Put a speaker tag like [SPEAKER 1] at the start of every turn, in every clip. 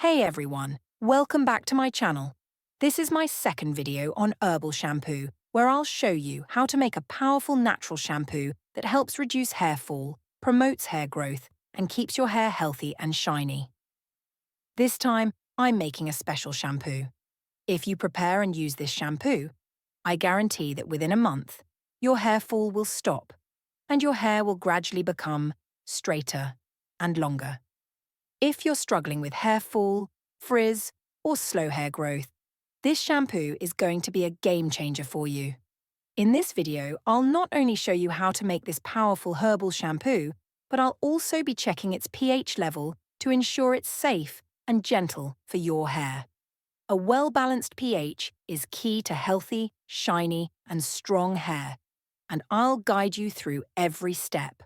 [SPEAKER 1] Hey everyone, welcome back to my channel. This is my second video on herbal shampoo, where I'll show you how to make a powerful natural shampoo that helps reduce hair fall, promotes hair growth, and keeps your hair healthy and shiny. This time, I'm making a special shampoo. If you prepare and use this shampoo, I guarantee that within a month, your hair fall will stop, and your hair will gradually become straighter and longer. If you're struggling with hair fall, frizz, or slow hair growth, this shampoo is going to be a game changer for you. In this video, I'll not only show you how to make this powerful herbal shampoo, but I'll also be checking its pH level to ensure it's safe and gentle for your hair. A well-balanced pH is key to healthy, shiny, and strong hair, and I'll guide you through every step.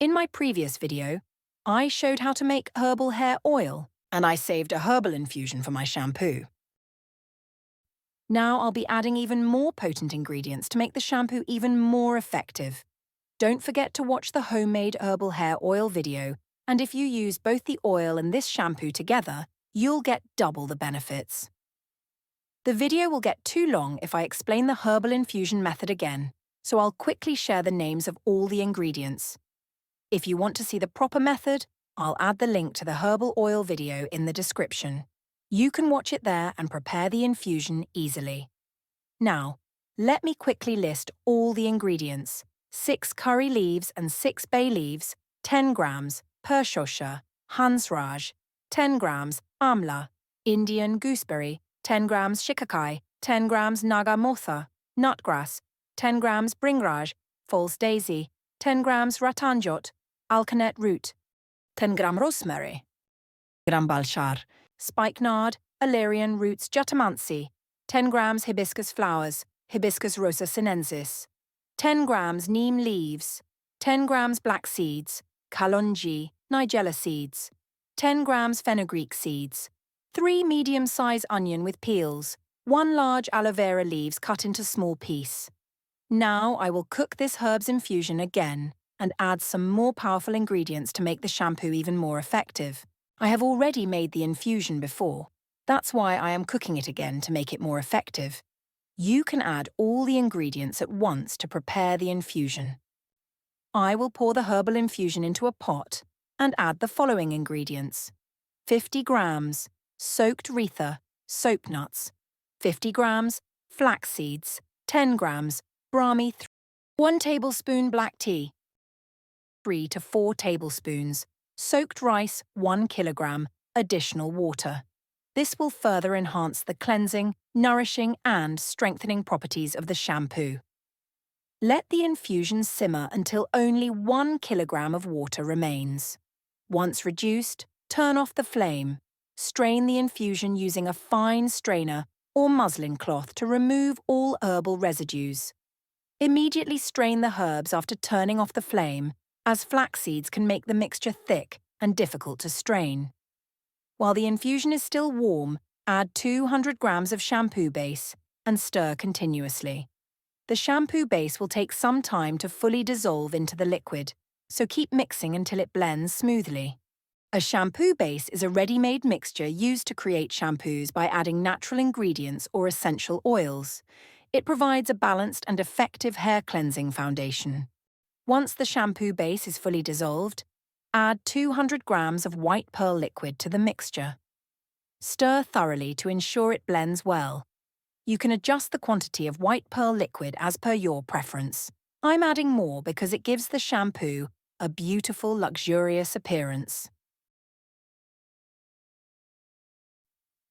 [SPEAKER 1] In my previous video, I showed how to make herbal hair oil, and I saved a herbal infusion for my shampoo. Now I'll be adding even more potent ingredients to make the shampoo even more effective. Don't forget to watch the homemade herbal hair oil video, and if you use both the oil and this shampoo together, you'll get double the benefits. The video will get too long if I explain the herbal infusion method again, so I'll quickly share the names of all the ingredients. If you want to see the proper method, I'll add the link to the herbal oil video in the description. You can watch it there and prepare the infusion easily. Now, let me quickly list all the ingredients. 6 curry leaves and 6 bay leaves, 10 grams Pershosha, Hansraj, 10 grams Amla, Indian gooseberry, 10 grams Shikakai, 10 grams Nagamotha, nutgrass, 10 grams Bringraj, false daisy, 10 grams Ratanjot, alkanet root, 10 gram rosemary, gram balshar, spikenard, Illyrian roots jatamansi, 10 grams hibiscus flowers, Hibiscus rosa sinensis, 10 grams neem leaves, 10 grams black seeds, kalonji, nigella seeds, 10 grams fenugreek seeds, 3 medium-size onion with peels, 1 large aloe vera leaves cut into small piece. Now I will cook this herbs infusion again and add some more powerful ingredients to make the shampoo even more effective. I have already made the infusion before. That's why I am cooking it again to make it more effective. You can add all the ingredients at once to prepare the infusion. I will pour the herbal infusion into a pot and add the following ingredients. 50 grams soaked retha, soap nuts, 50 grams flax seeds, 10 grams Brahmi, 1 tablespoon black tea, 3 to 4 tablespoons, soaked rice 1 kilogram, additional water. This will further enhance the cleansing, nourishing and strengthening properties of the shampoo. Let the infusion simmer until only 1 kilogram of water remains. Once reduced, turn off the flame. Strain the infusion using a fine strainer or muslin cloth to remove all herbal residues. Immediately strain the herbs after turning off the flame, as flax seeds can make the mixture thick and difficult to strain. While the infusion is still warm, add 200 grams of shampoo base and stir continuously. The shampoo base will take some time to fully dissolve into the liquid, so keep mixing until it blends smoothly. A shampoo base is a ready-made mixture used to create shampoos by adding natural ingredients or essential oils. It provides a balanced and effective hair cleansing foundation. Once the shampoo base is fully dissolved, add 200 grams of white pearl liquid to the mixture. Stir thoroughly to ensure it blends well. You can adjust the quantity of white pearl liquid as per your preference. I'm adding more because it gives the shampoo a beautiful, luxurious appearance.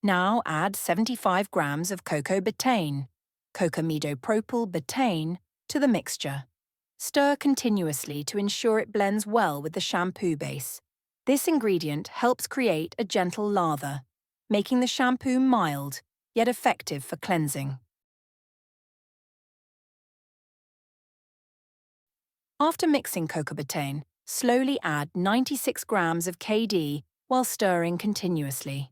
[SPEAKER 1] Now add 75 grams of cocoa betaine, cocamidopropyl betaine, to the mixture. Stir continuously to ensure it blends well with the shampoo base. This ingredient helps create a gentle lather, making the shampoo mild, yet effective for cleansing. After mixing cocoa betaine, slowly add 96 grams of KD while stirring continuously.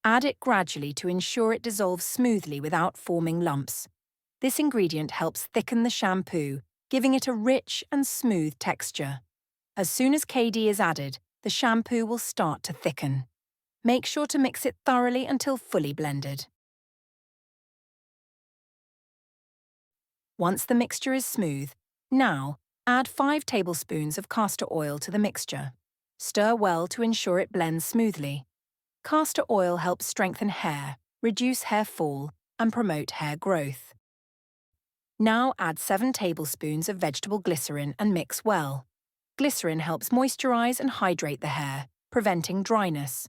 [SPEAKER 1] Add it gradually to ensure it dissolves smoothly without forming lumps. This ingredient helps thicken the shampoo, giving it a rich and smooth texture. As soon as KD is added, the shampoo will start to thicken. Make sure to mix it thoroughly until fully blended. Once the mixture is smooth, now add 5 tablespoons of castor oil to the mixture. Stir well to ensure it blends smoothly. Castor oil helps strengthen hair, reduce hair fall, and promote hair growth. Now add 7 tablespoons of vegetable glycerin and mix well. Glycerin helps moisturize and hydrate the hair, preventing dryness.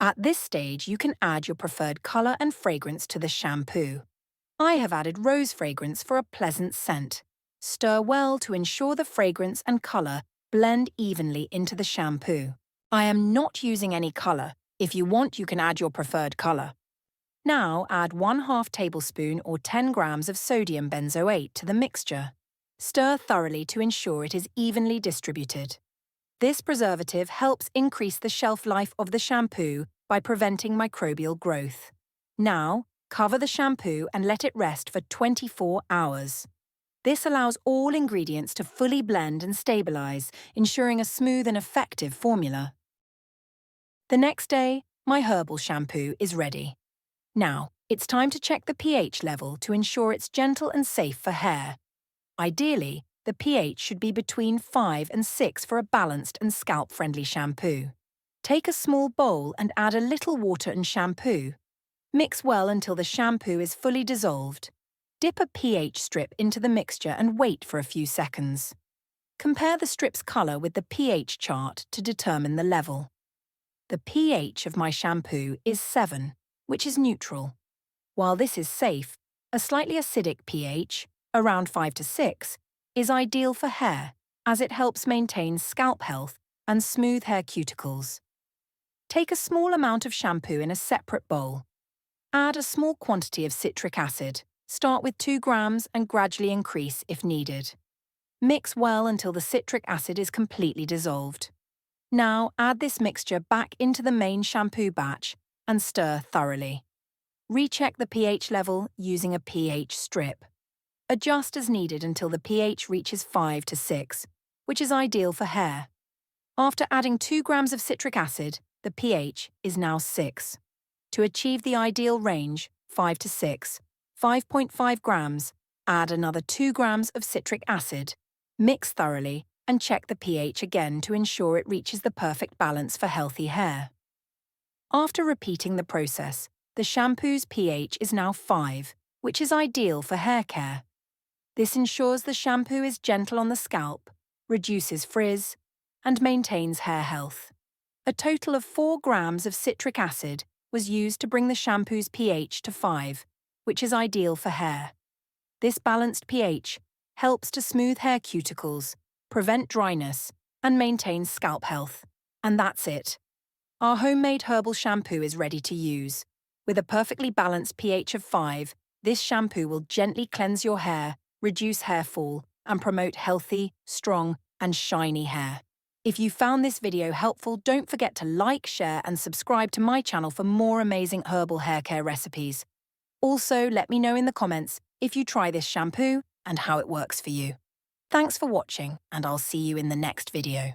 [SPEAKER 1] At this stage, you can add your preferred color and fragrance to the shampoo. I have added rose fragrance for a pleasant scent. Stir well to ensure the fragrance and color blend evenly into the shampoo. I am not using any color. If you want, you can add your preferred color. Now add 1/2 tablespoon or 10 grams of sodium benzoate to the mixture. Stir thoroughly to ensure it is evenly distributed. This preservative helps increase the shelf life of the shampoo by preventing microbial growth. Now, cover the shampoo and let it rest for 24 hours. This allows all ingredients to fully blend and stabilize, ensuring a smooth and effective formula. The next day, my herbal shampoo is ready. Now, it's time to check the pH level to ensure it's gentle and safe for hair. Ideally, the pH should be between 5 and 6 for a balanced and scalp-friendly shampoo. Take a small bowl and add a little water and shampoo. Mix well until the shampoo is fully dissolved. Dip a pH strip into the mixture and wait for a few seconds. Compare the strip's color with the pH chart to determine the level. The pH of my shampoo is 7, which is neutral. While this is safe, a slightly acidic pH, around 5 to 6, is ideal for hair, as it helps maintain scalp health and smooth hair cuticles. Take a small amount of shampoo in a separate bowl. Add a small quantity of citric acid. Start with 2 grams and gradually increase if needed. Mix well until the citric acid is completely dissolved. Now add this mixture back into the main shampoo batch and stir thoroughly. Recheck the pH level using a pH strip. Adjust as needed until the pH reaches 5 to 6, which is ideal for hair. After adding 2 grams of citric acid, the pH is now 6. To achieve the ideal range, 5 to 6, 5.5 grams, add another 2 grams of citric acid. Mix thoroughly and check the pH again to ensure it reaches the perfect balance for healthy hair. After repeating the process, the shampoo's pH is now 5, which is ideal for hair care. This ensures the shampoo is gentle on the scalp, reduces frizz, and maintains hair health. A total of 4 grams of citric acid was used to bring the shampoo's pH to 5, which is ideal for hair. This balanced pH helps to smooth hair cuticles, prevent dryness, and maintain scalp health. And that's it. Our homemade herbal shampoo is ready to use. With a perfectly balanced pH of 5, this shampoo will gently cleanse your hair, reduce hair fall, and promote healthy, strong, and shiny hair. If you found this video helpful, don't forget to like, share, and subscribe to my channel for more amazing herbal hair care recipes. Also, let me know in the comments if you try this shampoo and how it works for you. Thanks for watching, and I'll see you in the next video.